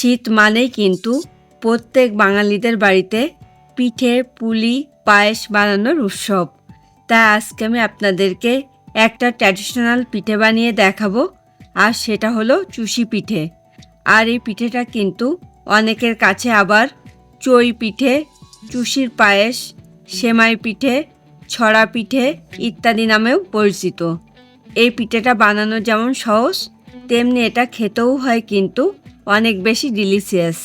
শীত মানেই কিন্তু প্রত্যেক বাঙালিদের বাড়িতে পিঠে পুলি পায়েস বানানোর উৎসব। তাই আজকে আমি আপনাদেরকে একটা ট্র্যাডিশনাল পিঠে বানিয়ে দেখাবো, আর সেটা হলো চুষি পিঠে। আর এই পিঠেটা কিন্তু অনেকের কাছে আবার চই পিঠে, চুষির পায়েস, সেমাই পিঠে, ছড়া পিঠে ইত্যাদি নামেও পরিচিত। এই পিঠেটা বানানো যেমন সহজ, তেমনি এটা খেতেও হয় কিন্তু অনেক বেশি ডিলিশিয়াস।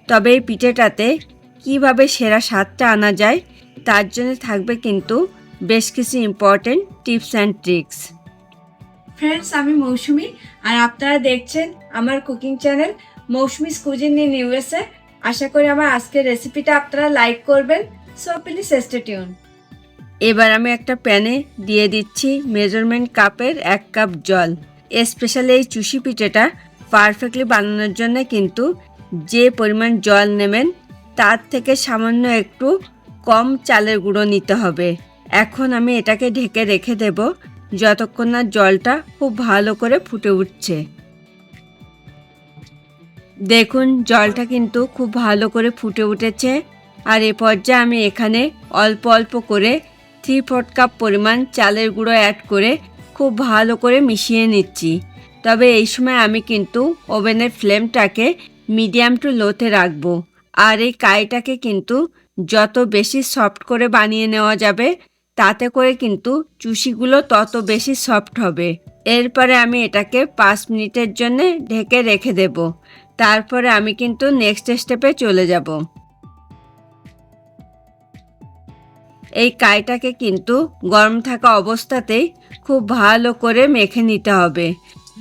তবে এই পিঠেটাতে কিভাবে সেরা স্বাদটা আনা যায় তার জন্য থাকবে কিন্তু বেশ কিছু important tips and tricks. Friends, আমি মৌসুমি, আর আপনারা দেখছেন আমার cooking channel Mousumi's cuisine in USA. আশা করি আমার আজকের রেসিপিটা আপনারা লাইক করবেন, সো প্লিজ স্টে টিউন। এবার আমি একটা প্যানে দিয়ে দিচ্ছি মেজারমেন্ট কাপের 1 কাপ জল। স্পেশালি এই চুষি পিঠেটা পারফেক্টলি বানানোর জন্য কিন্তু যে পরিমাণ জল নেবেন তার থেকে সামান্য একটু কম চালের গুঁড়ো নিতে হবে। এখন আমি এটাকে ঢেকে রেখে দেব যতক্ষণ না জলটা খুব ভালো করে ফুটে উঠছে। দেখুন, জলটা কিন্তু খুব ভালো করে ফুটে উঠেছে। আর এ পর্যায়ে আমি এখানে অল্প অল্প করে 3/4 কাপ পরিমাণ চালের গুঁড়ো অ্যাড করে খুব ভালো করে মিশিয়ে নিচ্ছি। তবে এই সময় আমি কিন্তু ওভেনের ফ্লেমটাকে মিডিয়াম টু লোতে রাখবো। আর এই কাইটাকে কিন্তু যত বেশি সফট করে বানিয়ে নেওয়া যাবে তাতে করে কিন্তু চুষিগুলো তত বেশি সফট হবে। এরপরে আমি এটাকে 5 মিনিটের জন্য ঢেকে রেখে দেব। তারপরে আমি কিন্তু নেক্সট স্টেপে চলে যাব। এই কাইটাকে কিন্তু গরম থাকা অবস্থাতেই খুব ভালো করে মেখে নিতে হবে,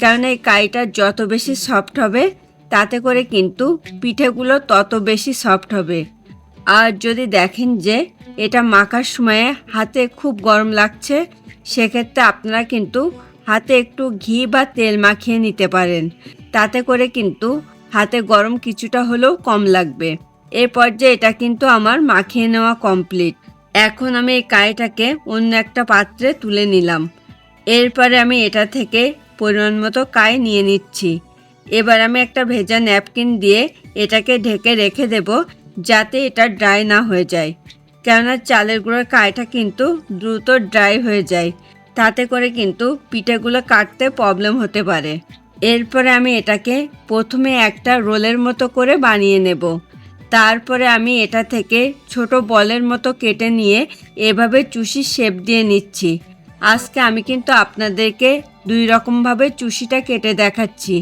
কারণ এই কাইটা যত বেশি সফট হবে তাতে করে কিন্তু পিঠেগুলো তত বেশি সফট হবে। আর যদি দেখেন যে এটা মাখার সময়ে হাতে খুব গরম লাগছে, সেক্ষেত্রে আপনারা কিন্তু হাতে একটু ঘি বা তেল মাখিয়ে নিতে পারেন। তাতে করে কিন্তু হাতে গরম কিছুটা হলেও কম লাগবে। এই পর্যায়ে এটা কিন্তু আমার মাখিয়ে নেওয়া কমপ্লিট। এখন আমি এই কাইটাকে অন্য একটা পাত্রে তুলে নিলাম। এরপরে আমি এটা থেকে পরিমাণ মতো কাই নিয়ে নিচ্ছি। এবার আমি একটা ভেজা ন্যাপকিন দিয়ে এটাকে ঢেকে রেখে দেব যাতে এটা ড্রাই না হয়ে যায়, কেননা চালের গুঁড়োর কাইটা কিন্তু দ্রুত ড্রাই হয়ে যায়। তাতে করে কিন্তু পিঠেগুলো কাটতে প্রবলেম হতে পারে। এরপরে আমি এটাকে প্রথমে একটা রোলের মতো করে বানিয়ে নেব। তারপরে আমি এটা থেকে ছোট বলের মতো কেটে নিয়ে এভাবে চুষির শেপ দিয়ে নিচ্ছি। আজকে আমি কিন্তু আপনাদেরকে 2 রকমভাবে চুষিটা কেটে দেখাচ্ছি।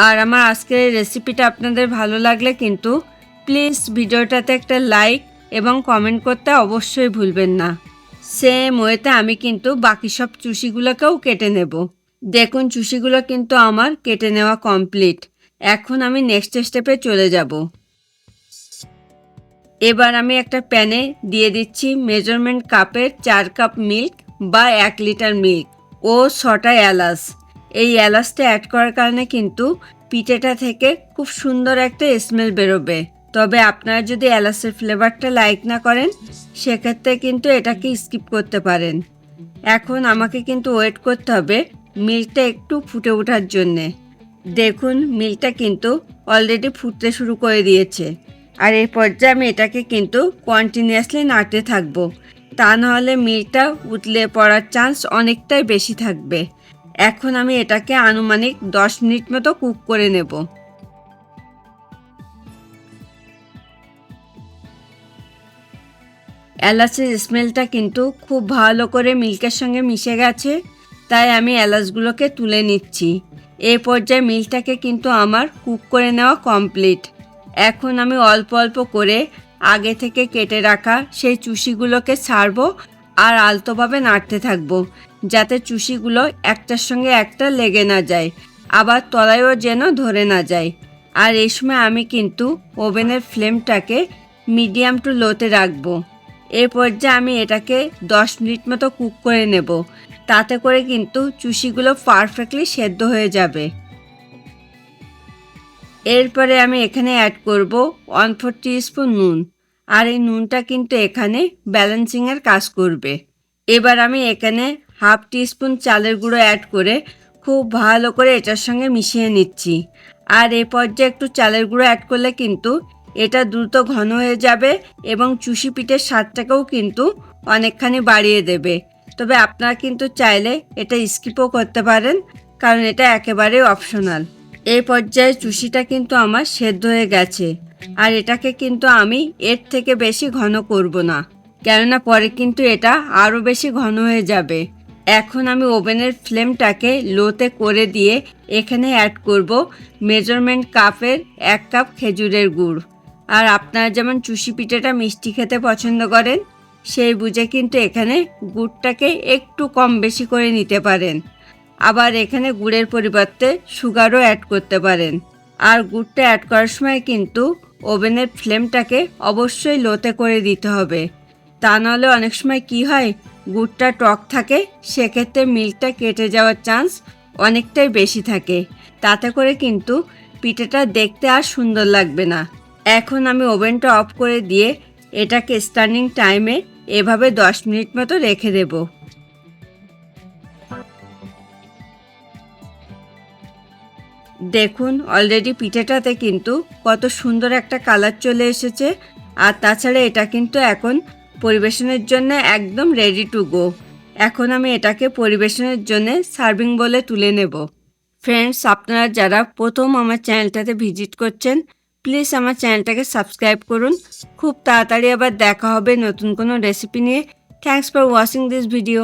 আর আমার আজকের এই রেসিপিটা আপনাদের ভালো লাগলে কিন্তু প্লিজ ভিডিওটাতে একটা লাইক এবং কমেন্ট করতে অবশ্যই ভুলবেন না। সেম ওয়েতে আমি কিন্তু বাকি সব চুষিগুলোকেও কেটে নেব। দেখুন, চুষিগুলো কিন্তু আমার কেটে নেওয়া কমপ্লিট। এখন আমি নেক্সট স্টেপে চলে যাব। এবার আমি একটা প্যানে দিয়ে দিচ্ছি মেজারমেন্ট কাপের 4 কাপ মিল্ক বা 1 লিটার মিল্ক ও 6টা এলাচ। এই এলাচটা অ্যাড করার কারণে কিন্তু পিঠেটা থেকে খুব সুন্দর একটা স্মেল বেরোবে। তবে আপনারা যদি এলাচের ফ্লেভারটা লাইক না করেন সেক্ষেত্রে কিন্তু এটাকে স্কিপ করতে পারেন। এখন আমাকে কিন্তু ওয়েট করতে হবে মিল্কটা একটু ফুটে ওঠার জন্যে। দেখুন, মিল্কটা কিন্তু অলরেডি ফুটতে শুরু করে দিয়েছে। আর এই পর্যায়ে আমি এটাকে কিন্তু কন্টিনিউয়াসলি নাড়তে থাকবো, তা নাহলে মিল্কটা উতলে পড়ার চান্স অনেকটাই বেশি থাকবে। এখন আমি এটাকে আনুমানিক 10 মিনিট মতো কুক করে নেব। এলাচের স্মেলটা কিন্তু খুব ভালো করে মিল্কের সঙ্গে মিশে গেছে, তাই আমি এলাচগুলোকে তুলে নিচ্ছি। এই পর্যায়ে মিল্কটাকে কিন্তু আমার কুক করে নেওয়া কমপ্লিট। এখন আমি অল্প অল্প করে আগে থেকে কেটে রাখা সেই চুষিগুলোকে ছাড়বো আর আলতোভাবে নাড়তে থাকবো, যাতে চুষিগুলো একটার সঙ্গে একটা লেগে না যায়, আবার তলায়ও যেন ধরে না যায়। আর এই সময় আমি কিন্তু ওভেনের ফ্লেমটাকে মিডিয়াম টু লোতে রাখবো। এই পর্যায়ে আমি এটাকে 10 মিনিট মতো কুক করে নেব। তাতে করে কিন্তু চুষিগুলো পারফেক্টলি সেদ্ধ হয়ে যাবে। এরপরে আমি এখানে অ্যাড করব 1/4 টিস্পুন নুন। আর এই নুনটা কিন্তু এখানে ব্যালেন্সিংয়ের কাজ করবে। এবার আমি এখানে 1/2 টিস্পুন চালের গুঁড়ো অ্যাড করে খুব ভালো করে এটার সঙ্গে মিশিয়ে নিচ্ছি। আর এই পর্যায়ে একটু চালের গুঁড়ো অ্যাড করলে কিন্তু এটা দ্রুত ঘন হয়ে যাবে এবং চুষি পিঠের স্বাদটাকেও কিন্তু অনেকখানি বাড়িয়ে দেবে। তবে আপনারা কিন্তু চাইলে এটা স্কিপও করতে পারেন, কারণ এটা একেবারেই অপশনাল। এই পর্যায়ে চুষিটা কিন্তু আমার সেদ্ধ হয়ে গেছে, আর এটাকে কিন্তু আমি এর থেকে বেশি ঘন করব না, কেননা পরে কিন্তু এটা আরও বেশি ঘন হয়ে যাবে। এখন আমি ওভেনের ফ্লেমটাকে লোতে করে দিয়ে এখানে অ্যাড করব মেজারমেন্ট কাপের 1 কাপ খেজুরের গুড়। আর আপনারা যেমন চুষি পিঠাটা মিষ্টি খেতে পছন্দ করেন, সেই বুঝে কিন্তু এখানে গুড়টাকে একটু কম বেশি করে নিতে পারেন। আবার এখানে গুড়ের পরিবর্তে সুগারও অ্যাড করতে পারেন। আর গুড়টা অ্যাড করার সময় কিন্তু ওভেনের ফ্লেমটাকে অবশ্যই লোতে করে দিতে হবে, তা নাহলে অনেক সময় কি হয়, গুড়টা টক থাকে, সেক্ষেত্রে মিল্কটা কেটে যাওয়ার চান্স অনেকটাই বেশি থাকে, তাতে করে কিন্তু পিঠাটা দেখতে আর সুন্দর লাগবে না। এখন আমি ওভেনটা অফ করে দিয়ে এটাকে স্ট্যান্ডিং টাইমে এভাবে 10 মিনিট মতো রেখে দেব। দেখুন অলরেডি পিঠাটাতে কিন্তু কত সুন্দর একটা কালার চলে এসেছে। আর তাছাড়া এটা কিন্তু এখন পরিবেশনের জন্য একদম রেডি টু গো। এখন আমি এটাকে পরিবেশনের জন্য সার্ভিং বলে তুলে নেব। ফ্রেন্ডস, আপনারা যারা প্রথম আমার চ্যানেলটাতে ভিজিট করছেন, প্লিজ আমার চ্যানেলটাকে সাবস্ক্রাইব করুন। খুব তাড়াতাড়ি আবার দেখা হবে নতুন কোনো রেসিপি নিয়ে। Thanks for watching this video.